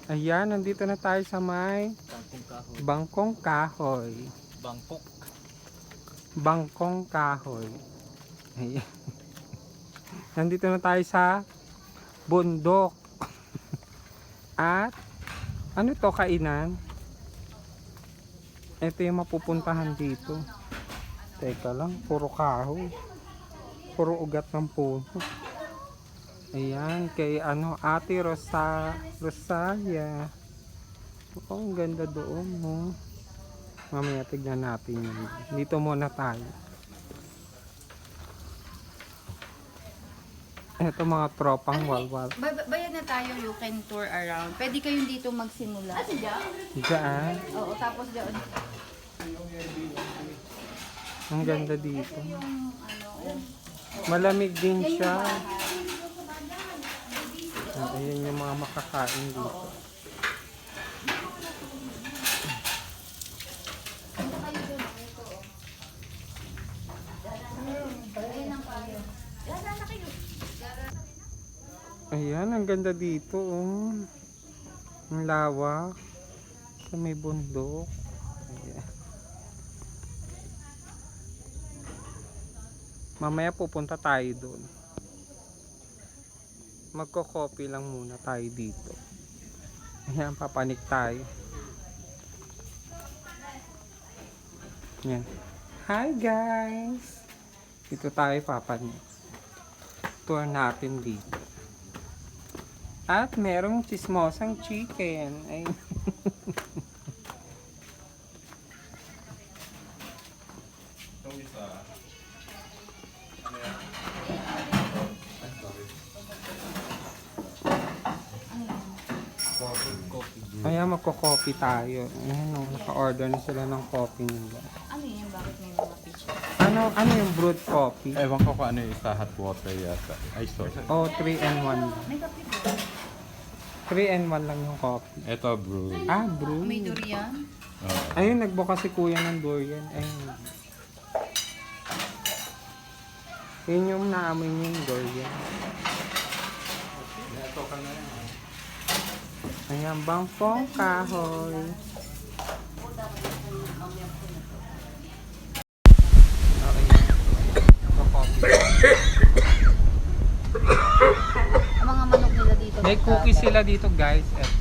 Ayan, nandito na tayo sa may Bangkong kahoy. Bangkong Kahoy. Bangkok. Bangkong Kahoy. Ayan. Nandito na tayo sa bundok. At ano to, kainan? Ito yung mapupuntahan dito. Teka lang, puro kahoy. Puro ugat ng puno. Ayan, kay Ate Rosalia. Oh, ang ganda doon, no? Mamaya tignan natin yun. Dito muna tayo. Ito mga tropang walwal. Bayad na tayo, you can tour around. Pwede kayong dito magsimula. Diyan. Oo, tapos doon. Ang ganda dito. Yung Malamig din siya. Ayan yung mga makakain dito. Ayan, ang ganda dito. Oh. Ang lawak. Sa may bundok. Ayan. Mamaya pupunta tayo doon. Magko-coffee lang muna tayo dito. Ayan, papanik tayo. Ayan. Hi guys! Dito tayo papanik. Tour natin dito. At merong chismosang chicken. Ay. Ayan, magko-coffee tayo. Ayan, naka-order na sila ng coffee nila. ano yun? Bakit may mga picture? Ano yung brewed coffee? Ewan ko kung ano yung sa hot water yata. Ay, sorry. Oh, 3-in-1 lang. May kape doon. 3-in-1 lang yung coffee. Ito, brew. Ah, brew. May durian. Ayun, nagbuka si kuya ng durian. Ayun. Yun yung naamoy niya yung durian. Ito ka na yan. Ayan, Bangkong Kahoy. Ang mga manok nila dito. May cookies sila dito, guys. Eto.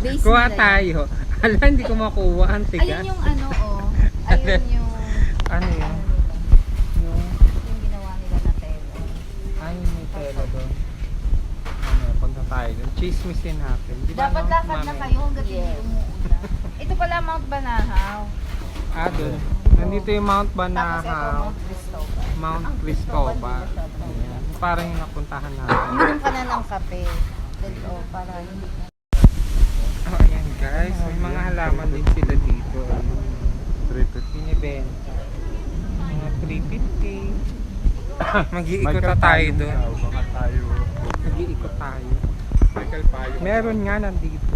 Base Kuha nila tayo. Hala, hindi ko makuha. Ang yun. tigas. Ayun yung ano, oh. Ayun yung... Ano yun? Yung, Yung ginawa nila na tela. ay, may tela doon. Ano, punta tayo doon. Chismisin natin. Di ba, Dapat no, lakad na mami? kayo hanggang hindi umuulan. Ito pala Mount Banahaw. Ah, doon. Nandito yung Mount Tapos ito Banahaw. Mount Cristobal. Mount Cristobal. Ayan. Parang yung napuntahan natin. Uminom ka na ng kape. Oh, para hindi ka... Oh, ayan guys. May mga halaman din sila dito. 350 binibenta. Mga 350. Mag-iikot na tayo doon. Baka tayo. Mag-iikot tayo. Michael Payo. Meron nga nandito.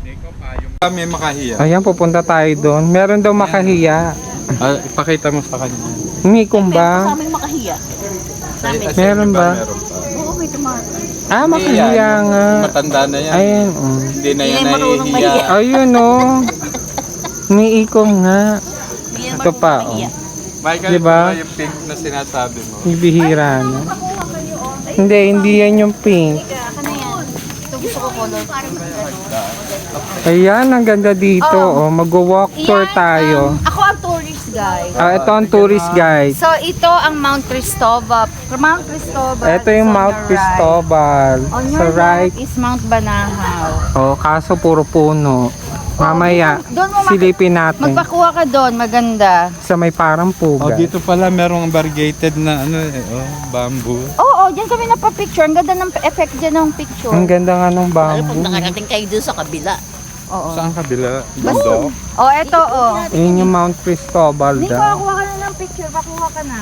Nico Payo. May makahiya. Ayan, pupunta tayo doon. Meron daw makahiya. Ipakita mo sa kanya. Mikom ba? Sa amin makahiya. Meron ba? Meron pa. Oo, may tumakas. Ah, makahiya nga. Matanda na yan. Ayun, Hindi na yan Hindi marunong nahihiya. ayun oh. Umiikom nga. Ito pa oh. Michael, Diba? diba? Yung pink na sinasabi mo. Bihira no. Makuha kayo, oh. Hindi yan yung pink. Teka, ano yan? Ito gusto ko color. Ayan, ang ganda dito oh. Mag-walk tour tayo. Ako ang tourist guide. Ah, ito ang tourist guide. So, ito ang Mount Cristobal. Mount Cristobal. Ito is yung on Mount your Cristobal. Right. On Sa your right. left is Mount Banahaw. Oh, kaso puro puno. Mamaya, Doon mo silipin natin. Magpakuha ka doon, maganda. Sa may parang puga. Oh, dito pala merong variegated na bamboo. Oo, diyan kami napapicture. Ang ganda ng effect dyan ng picture. Ang ganda nga ng bamboo. Nakarating kayo dun sa kabila. Oo. Saan kabila? Bundok? Oh, eto oh. Yun yung Mount Cristobal Hindi ko daw. kuha ka na ng picture, pakuha ka na.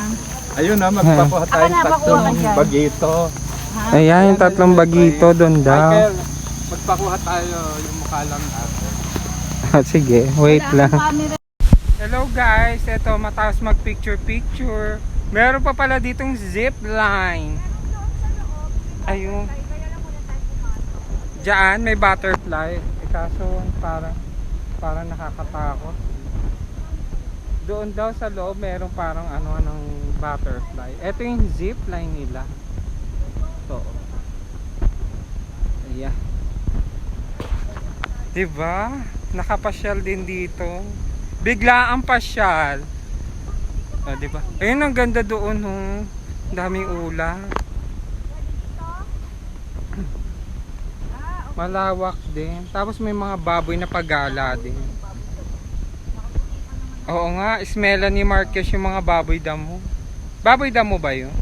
Ayun na, magpakuha tayo Ako na, pakuha ka tatlong dyan. bagito. Ayan, yung tatlong bagito doon daw. Michael, magpakuha tayo yung mukha lang natin. Sige, wait Wala lang. akong camera. Hello guys, eto matapos mag picture. Meron pa pala ditong zip line. Ayun. Diyan may butterfly. Kaso parang nakakatakot. Doon daw sa loob meron parang anong butterfly. Ito yung zip line nila. So, ayan. Diba? Nakapasyal din dito. Bigla ang pasyal. Oh, diba? Ayun, ang ganda doon, oh. Daming ulap. Malawak din. Tapos may mga baboy na pagala din. Oo nga, smella ni Marquez yung mga baboy damo. Baboy damo ba yun?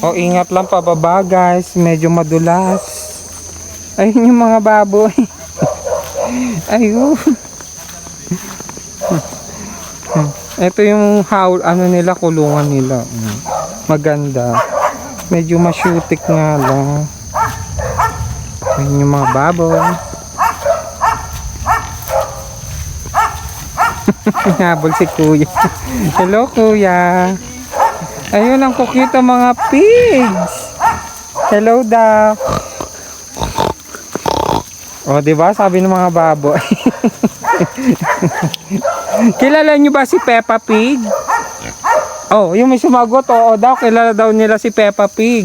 O, ingat lang pababa guys. Medyo madulas. Ayun yung mga baboy. Ayun. Ito yung nila, kulungan nila. Maganda. Medyo masyutik nga lang. Ayun yung mga baboy. Habol si kuya. Hello kuya. Ayun ang cute ang mga pigs. Hello daw. O, diba? Sabi ng mga baboy. Kilala nyo ba si Peppa Pig? Oh, yung may sumagot, oo daw, kilala daw nila si Peppa Pig.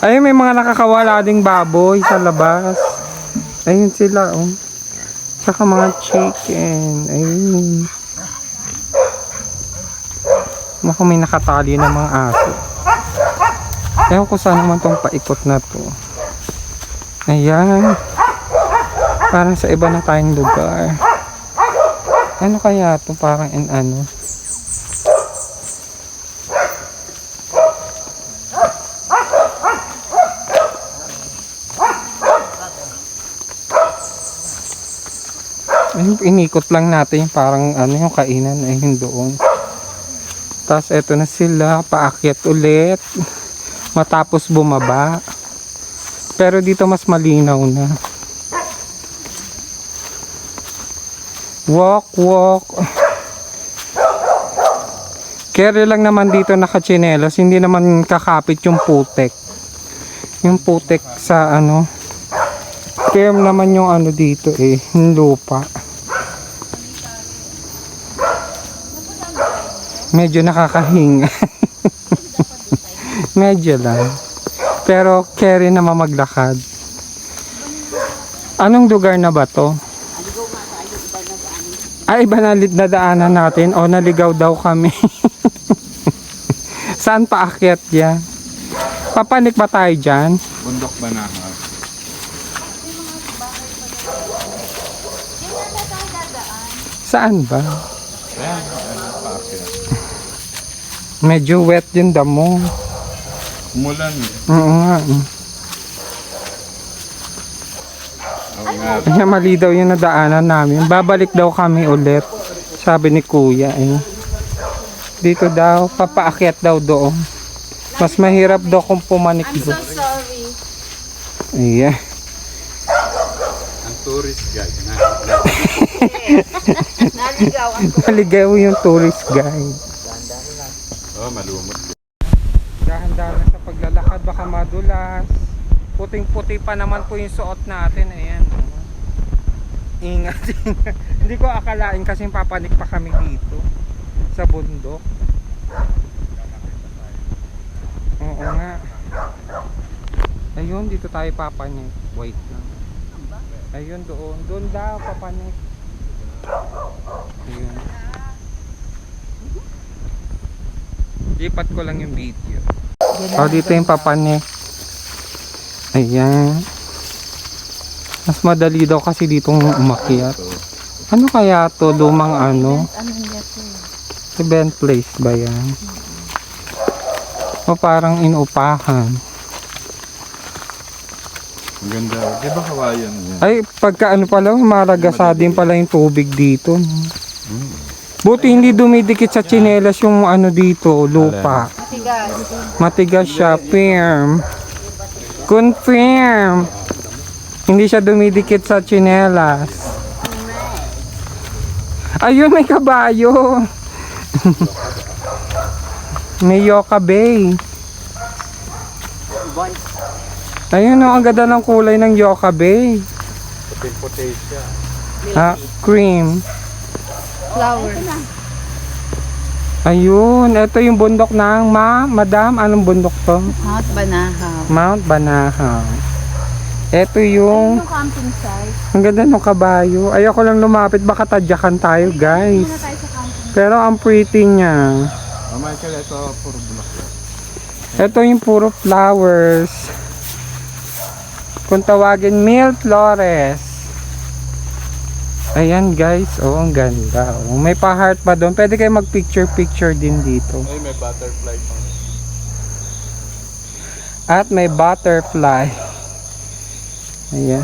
Ayun, may mga nakakawala ding baboy sa labas. Ayun sila, oh. Saka mga chicken. Ayun. Naku, may nakatali na mga aso. Ewan ko saan naman tong paikot na to. Ayan. Parang sa iba na tayong lugar. Ano kaya to? Parang ano? Ayun, inikot lang natin yung parang yung kainan. Ayun doon. Tapos eto na sila. Paakyat ulit. Matapos bumaba. Pero dito mas malinaw na. Walk. Carry lang naman dito nakachinelas. Hindi naman kakapit yung putek. Yung putek sa firm naman yung dito yung lupa. Medyo nakakahinga. Medyo lang. Pero carry naman maglakad. Anong lugar na ba to? Ay, iba na daanan natin. O, naligaw daw kami. Saan paakyat yan? Papanik ba tayo dyan? Bundok ba na? Saan ba? Ayan, paakyat. Medyo wet yung damo. Umulan. Oo nga. Kaya mali daw yung nadaanan namin. Babalik daw kami ulit. Sabi ni kuya dito daw, papaakyat daw doon. Mas mahirap daw kung pumanik doon. I'm so sorry. Ayan. Ang tourist guide na. Naligaw ako. Naligaw yung tourist guide. Oh, malumot. Dahan-dahan sa paglalakad, baka madulas. Puting-puti pa naman po yung suot natin. Ayan. Ingat. Hindi ko akalain kasi papanik pa kami dito sa bundok. Oo nga. Ayun, dito tayo papanik. Wait lang. Ayun, doon. Doon daw papanik. Ayun. Lipat ko lang yung video. Oh, dito yung papanik. Ayan. Mas madali daw kasi ditong umakyat. Ano kaya to? Lumang event place ba yan? O parang inuupahan. Ang ganda. Di ba kawayan yan? Ay, pagka pala, maragasa din pala yung tubig dito. Buti hindi dumidikit sa tsinelas yung dito, lupa. Matigas siya, firm. Confirm. Hindi siya dumidikit sa tsinelas. Ayun, may kabayo. May Yoka Bay. Ayun o, ang ganda ng kulay ng Yoka Bay. Puting-puti siya. Ha? Cream. Flower. Ayun, ito yung bundok ng madam. Anong bundok to? Mount Banahaw. Mount Banahaw. Ito yung... Yung camping site. Ang ganda ng kabayo. Ayoko lang lumapit, baka tadyakan tayo, guys. Muna tayo sa camping. Pero ang pretty niya. Michael, ito puro bulaklak. Ito yung puro flowers. Kung tawagin, Mil Flores. Ayan guys, oh ang ganda. Oh, may pa-heart pa doon. Pwede kayo mag-picture-picture din dito. Ay, may butterfly pa. At may butterfly. Ayan.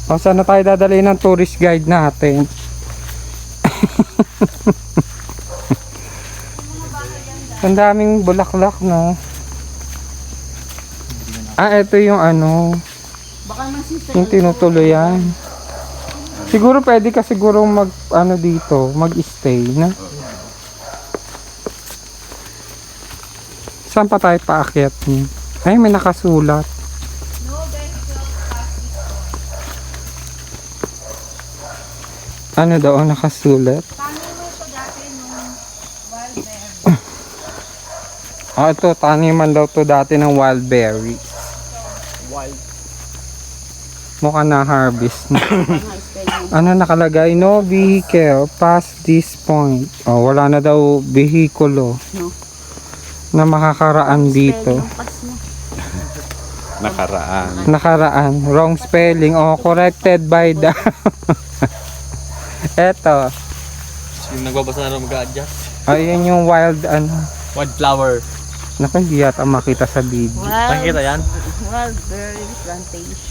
O, saan na tayo dadalhin ng tourist guide natin? Ang daming bulaklak, no? Ah, ito yung ano, Baka masisa. yung tinutuloyan. Siguro pwede ka siguro mag, ano dito, mag-stay, na? Saan pa tayo paakyat? Ay, may nakasulat. Ano daw ang nakasulat? Ah, ito, taniman daw to dati ng wild berry. Wild. Mukhang na-harvest na. Ano nakalagay? No vehicle past this point. Oh, wala na daw vehikulo No. na makakaraan dito. Nakaraan. Nakaraan. Wrong spelling. Oh, corrected by the... Eto. Yung nagbabasa na mag-adjust. Ayun yung wild, ano. Wildflower. Naku, hindi yata makita sa video. Nakikita yan? Wild berry plantation.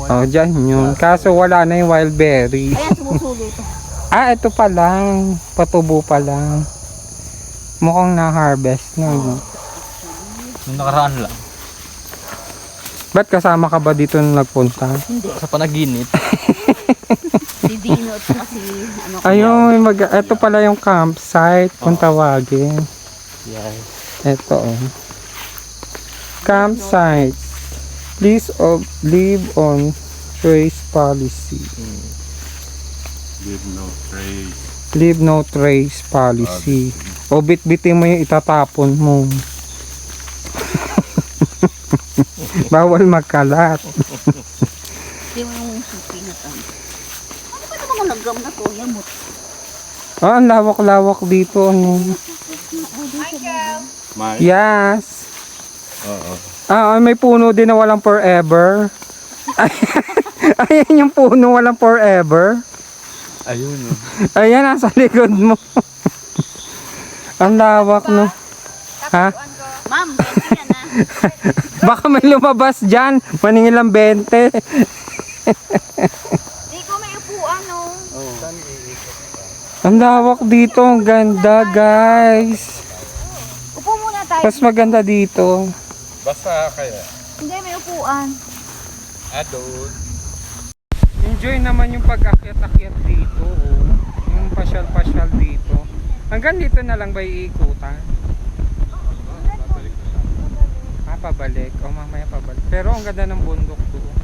Oh, dyan yun. Kaso wala na yung wild berry. Ayan, sumusulo to. Ah, ito pa lang. Patubo pa lang. Mukhang na-harvest na. No? Nung nakaraan lang. Ba't kasama ka ba dito nung nagpunta? Hindi. Sa panaginip. Si Dino at si ano. Ayun, ito pala yung campsite kung tawagin. Yes. Ito oh. Campsite. Please leave on trace policy. Leave no trace. Leave no trace policy. O bit-bitin mo yung itatapon mo. Bawal magkalat. Hindi mo yung supi na tam. Ano ba naman ang nagam na to? Yamot. Oh, ang lawak-lawak dito. Ano. Yes. Oo. Ah, may puno din na walang forever. Ayan yung puno walang forever. Ayun. Ayan, nasa likod mo. Ang lawak, no? Ha? Ma'am, ganyan yan ah. Baka may lumabas dyan. Maningil lang 20. Di ko may upuan no. Ang lawak dito. Ang ganda, guys. Upo muna tayo. Mas maganda dito. Basa kaya. Hindi, may upuan. Adult. Enjoy naman yung pag-akyat-akyat dito. Oh. Yung pasyal-pasyal dito. Hanggang dito na lang ba iikutan? Pabalik. O mamaya pabalik. Pero ang ganda ng bundok doon.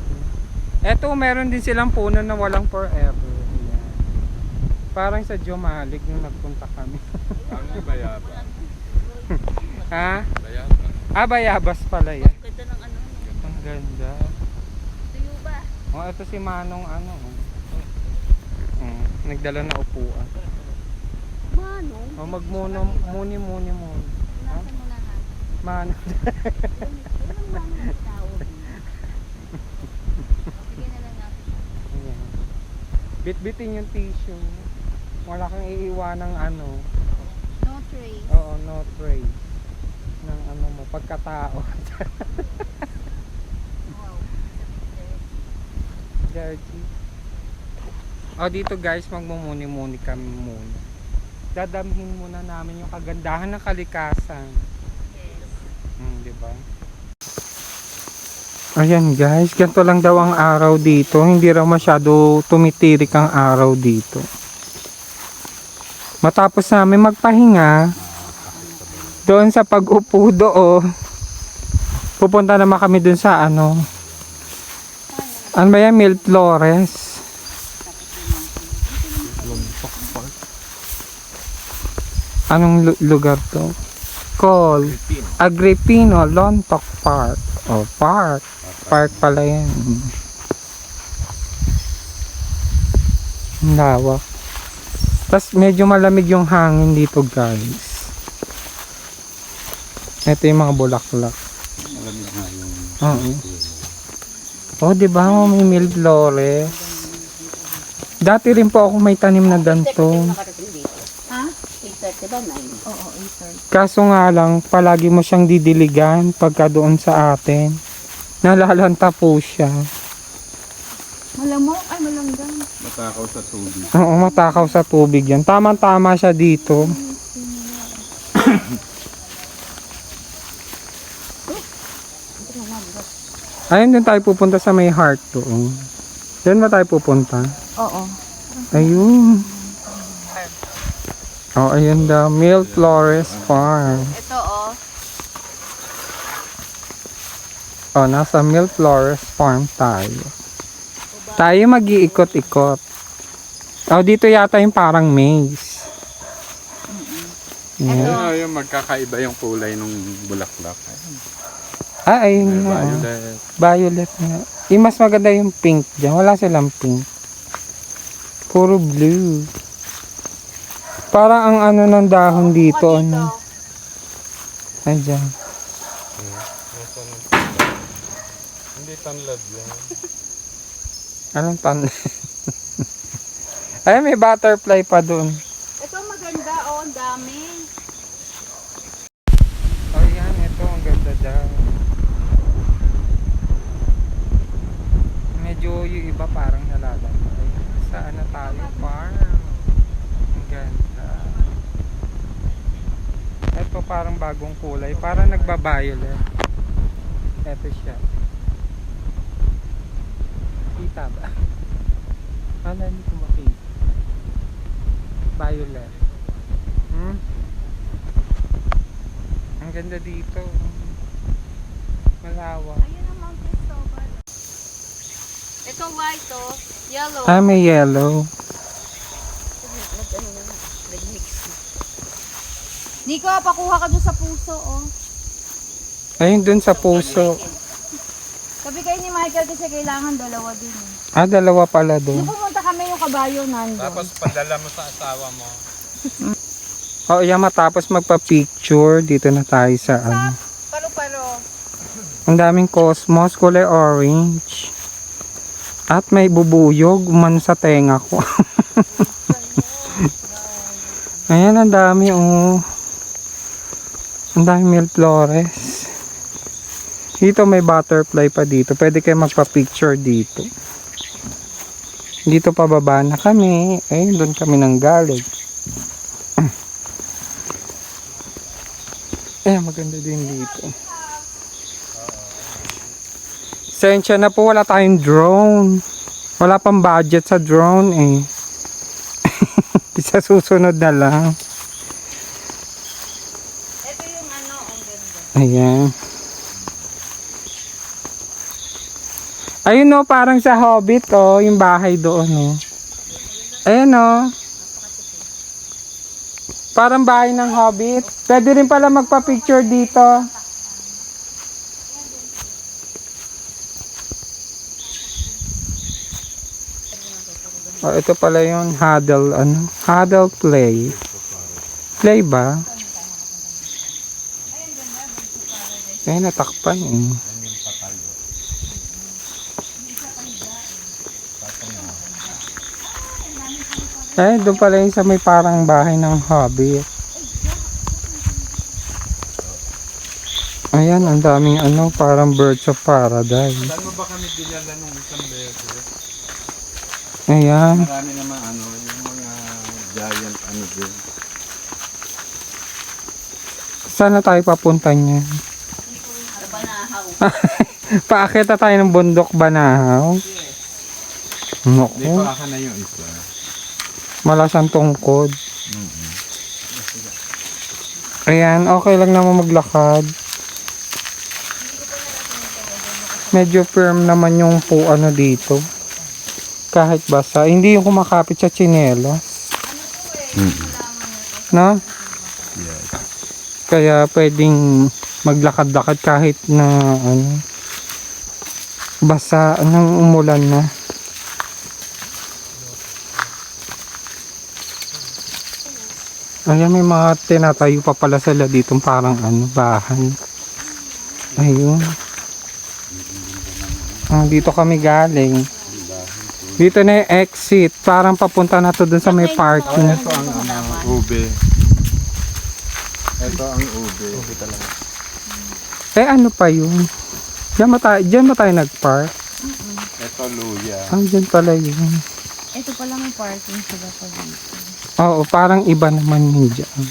Eto, meron din silang puno na walang forever. Ayan. Parang sa Jomalik nung nagpunta kami. Ang bayaba. Ha? Bayaba. Ah, bayabas pala yan. Ganda ng ano. Ang ganda. Tuyo ba? O, ito si Manong ano. Nagdala na upuan. Manong. O, muni. Nasaan mo na ha? Manong. Walang manong na tao. Sige na lang natin. Ayan. Bit-bitin yung tissue. Wala kang iiwan ng ano. No trace. Oo, no tray. Ng ano mo, pagkatao. Wow. Dirty. O dito guys, magmumuni-muni kami muna. Dadamhin muna namin yung kagandahan ng kalikasan. Yes. Diba? Ayan guys, ganito lang daw ang araw dito. Hindi raw masyado tumitirik ang araw dito. Matapos namin magpahinga, doon sa pag-upo doon, pupunta naman kami doon sa ano ba yan? Miraflores. Anong lugar to? Called Agripino Lontoc Park. Oh, park. Park pala yan. Ang lawak. Tapos medyo malamig yung hangin dito, guys. Ito yung mga bulaklak. Malamig na yung... Oo. Oh, di ba? May Miraflores. Dati rin po ako may tanim na ganito. Nakarating dito. Ha? 8:30 ba? 9? Oo, 8:30. Kaso nga lang, palagi mo siyang didiligan pagka doon sa atin. Nalalanta po siya. Malamok? Ay, malanggan. Matakaw sa tubig. Oo, matakaw sa tubig yan. Tama-tama siya dito. Ayun din tayo pupunta sa may heart doon. Diyan ba tayo pupunta? Oo. Ayun. Oh, ayun daw. Miraflores Farm. Ito, oh. Oh, nasa Miraflores Farm tayo. Tayo mag-iikot-ikot. Oh, dito yata yung parang maze. Yeah. Ano yung magkakaiba yung kulay ng bulaklak. Ah, ayun nga. Violet. Violet nga. Yung mas maganda yung pink dyan. Wala silang pink. Puro blue. Parang ang ano ng dahon dito. Ano. Ayan. Hindi tanlad yan. Anong tanlad? Ay, may butterfly pa dun. Ito maganda, oh. Ang dami. Oh, yan. Ito. Ang ganda daw. Medyo yung iba parang nalalakay. Saan na tayo? Farm. Ang ganda. Ito parang bagong kulay. Parang nagba-violet. Ito siya. Kita ba? Ano, hindi ko makita. Violet. Ang ganda dito. Malawak. Ayun ang Mount Cristobal. Ito white, oh. Yellow. Ah, may yellow. Nag-mix. Nico, pakuha ka doon sa puso, oh. Ayun dun sa puso. Sabi kayo ni Michael kasi kailangan dalawa din. Eh. Ah, dalawa pala dun. Nung pumunta kami yung kabayo nandun. Tapos padala mo sa asawa mo. Oh, yan, matapos magpa-picture, dito na tayo sa ano. Paro-paro. Ang daming cosmos, kulay orange. At may bubuyog man sa tenga ko. Ayan, ang dami, oh. Ang dami Miraflores. Dito may butterfly pa dito. Pwede kayo magpa-picture dito. Dito pababa na kami. Ayun, doon kami nang galing. Eh, maganda din dito. Sensya na po, wala tayong drone. Wala pang budget sa drone eh. Sa susunod na lang. Ito yung ano, ang ganda. Ayan. Ayun, oh, parang sa Hobbit, oh, yung bahay doon, oh. Ayan, oh. Parang bahay ng Hobbit. Pwede rin pala magpa-picture dito. Oh, ito pala yung Huddle, ano? Huddle Play. Play ba? Eh, natakpan, eh. Eh, doon pala yung sa may parang bahay ng Hobbit. Ayan, ang daming ano, parang Birds of Paradise. Saan mo ba kami dinala nung isang beses? Ayan. Marami naman ano, yung mga giant ano din. Saan na tayo papunta niyan? Sa Banahaw. Paakita tayo ng bundok Banahaw. Hindi Naku, pa aka na yung isa. malasang tungkod. Ayan, okay lang naman maglakad. Medyo firm naman yung ano dito. Kahit basa. Hindi yung kumakapit sa tsinelas. No? Kaya pwedeng maglakad-lakad kahit na ano, basa ng umulan na. Ayan, may mga tinatayo pa pala sila dito parang ano, bahay. Ayun. Dito kami galing. Dito na yung exit. Parang papunta na to dun sa may parking. Ito ang ube. Ito ang ube. Ube talaga. Eh ano pa yun? Diyan ba tayo nag-park? Ito luya. Diyan pala yun. Ito pala may parking sila pa dito. Oo, parang iba naman yun dyan.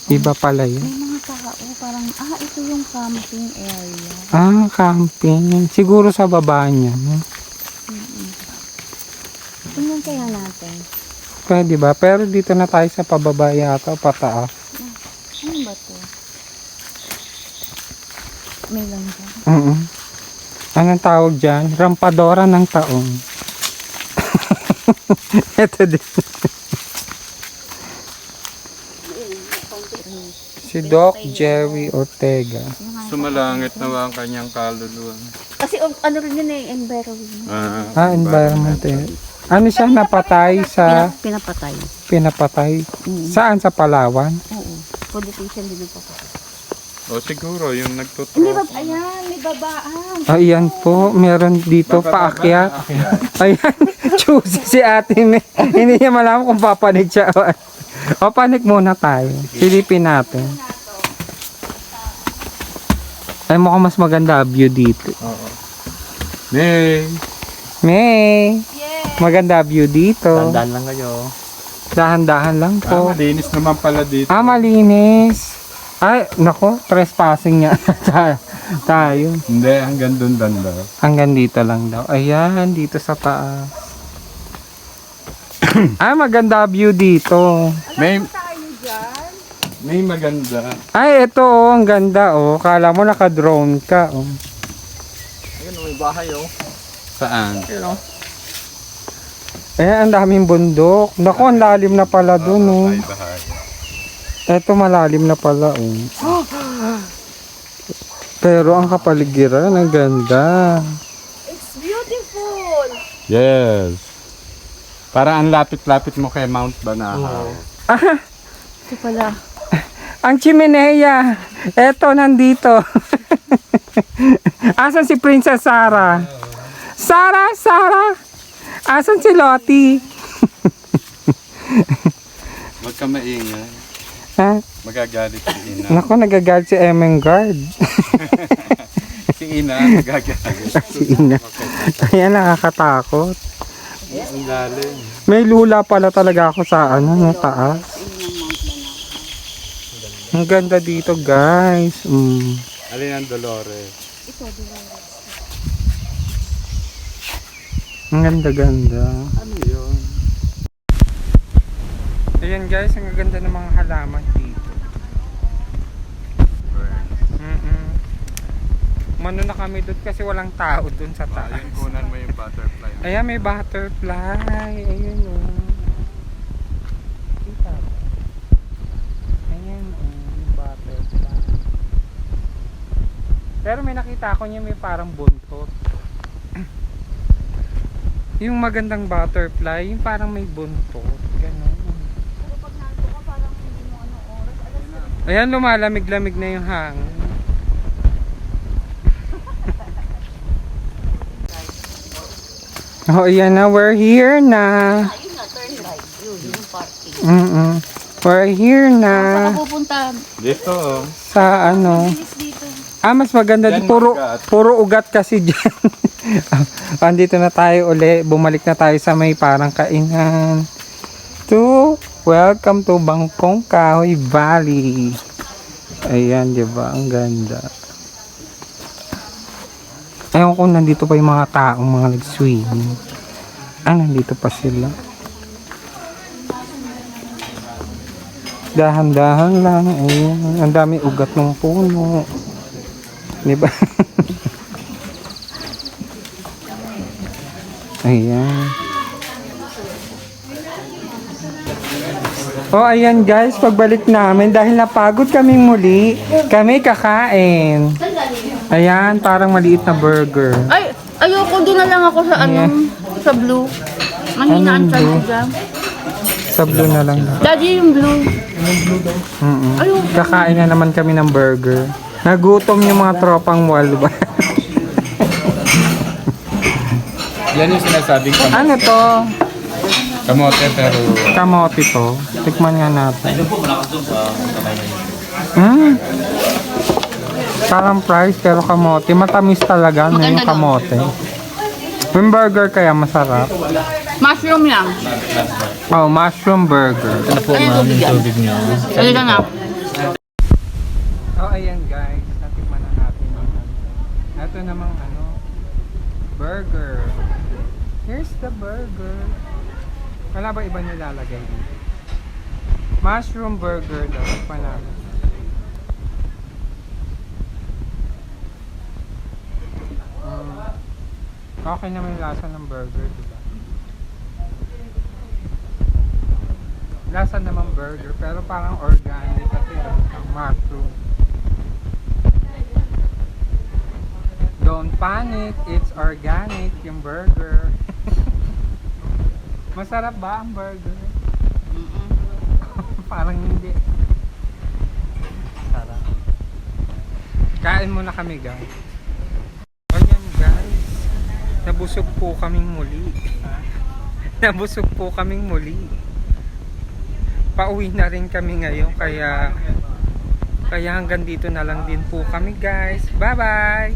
Iba pala yun. May mga tao, parang, ito yung camping area. Camping. Siguro sa baba niya. No? Tingnan kaya natin. Pwede ba? Pero dito na tayo sa pababa yata o pataas. Ano ba to? May lang dyan. Anong tawag dyan? Rampadora ng taong. Ito din. Si Doc Jerry Ortega. Sumalangit na ang kanyang kaluluwa. Kasi ano rin yun environment. Environment. Ano siya napatay sa Pinapatay. pinapatay? Saan? Sa Palawan? Oo. Politician din nagpapatay. O siguro yung Hindi nagtuturo. ba? Ayan, may babaan. Ayan po, meron dito paakyat. Ayan, choosy si ate. Hindi niya malaman kung papanig siya. O, panig muna tayo. Silipin natin. Ay, mukhang mas maganda view dito. Oo. May. May, maganda view dito. Tandaan lang kayo. Dahan-dahan lang po. Malinis naman pala dito. Malinis. Ay, nako, trespassing niya tayo. Hindi, hanggang dun banda. Hanggang dito lang daw. Ayan, dito sa taas. Maganda view dito. May maganda. Ay, ito oh, ang ganda oh. Kala mo naka-drone ka oh. Ayun, may bahay oh. Saan? Ayun oh. Ang daming bundok. Naku, ang lalim na pala dun oh. Ay, bahay. Eto malalim na pala oh. Pero ang kapaligiran, ang ganda. It's beautiful. Yes. Para ang lapit-lapit mo kay Mount Banahaw. Ito pala. Ang chimenea. Eto, nandito. Asan si Princess Sarah? Sarah! Asan si Lottie? Huwag ka maingay. Ha? Magagalit si Ina. Naku, nagagalit si Emengard. Si Ina, magagalit. Si Ina. Ayan, nakakatakot. Ang lalim. May lula pala talaga ako sa no, taas. Ang ganda dito, guys. Alin ang Dolores? Ito, Dolores. Ang ganda-ganda. Ano yun? Ayan guys, ang ganda ng mga halaman dito. Mano na kami doon kasi walang tao doon sa taas. Ayun, kunan mo yung butterfly. Ayan, may butterfly. Ayun oh. Kita ba? Ayan oh, yung butterfly. Pero may nakita ko niya may parang buntot. Yung magandang butterfly, yung parang may buntot. Ganon. Pero pag nandito ka, parang hindi mo oras. Ayan, lumalamig-lamig na yung hangin. Oh, ayan na. We're here na. Ayun na, turn right. Yun, yung parking. We're here Saan na. ka pupunta? Dito oh. Sa ano. Bilis dito. Mas maganda Yan, dito. ugat. Puro ugat kasi dyan. Andito na tayo uli. Bumalik na tayo sa may parang kainan. Welcome to Bangkong Kahoy Valley. Ayan, di ba? Ang ganda. Ewan ko, nandito pa yung mga taong mga nag-swimming. Nandito pa sila. Dahan-dahan lang. Ayan. Ang dami ugat ng puno. Diba? Ayan. Oh, ayan guys, pagbalik namin dahil napagod kaming muli, kami kakain. Ayan, parang maliit na burger. Ay, ayoko doon na lang ako sa Yeah. sa blue. Mahina ang Anong blue? chance dyan. Sa blue na lang. Daddy, yung blue. Ayoko. Kakain na naman kami ng burger. Nagutom yung mga tropang walba. Yan yung sinasabing Ano to? kamote pero Kamote to. Tikman nga natin. Parang fries pero kamote. Matamis talaga no, yung kamote. Yung burger kaya masarap. Mushroom yan. Oh, mushroom burger. Ano yung tubig yan? Ano ka na? Oh, ayan guys. Natikman na natin yung ano. Ito namang ano, burger. Here's the burger. Wala ba iba nilalagay dito? Mushroom burger daw. Tikman natin. Okay naman yung lasa ng burger, diba? Lasa naman burger, pero parang organic kasi ang mushroom. Don't panic, it's organic yung burger. Masarap ba ang burger? Parang hindi. Sarap. Kain muna kami guys. Ayan guys. Nabusog po kaming muli. Nabusog po kaming muli. Pauwi na rin kami ngayon kaya hanggang dito na lang din po kami guys. Bye bye!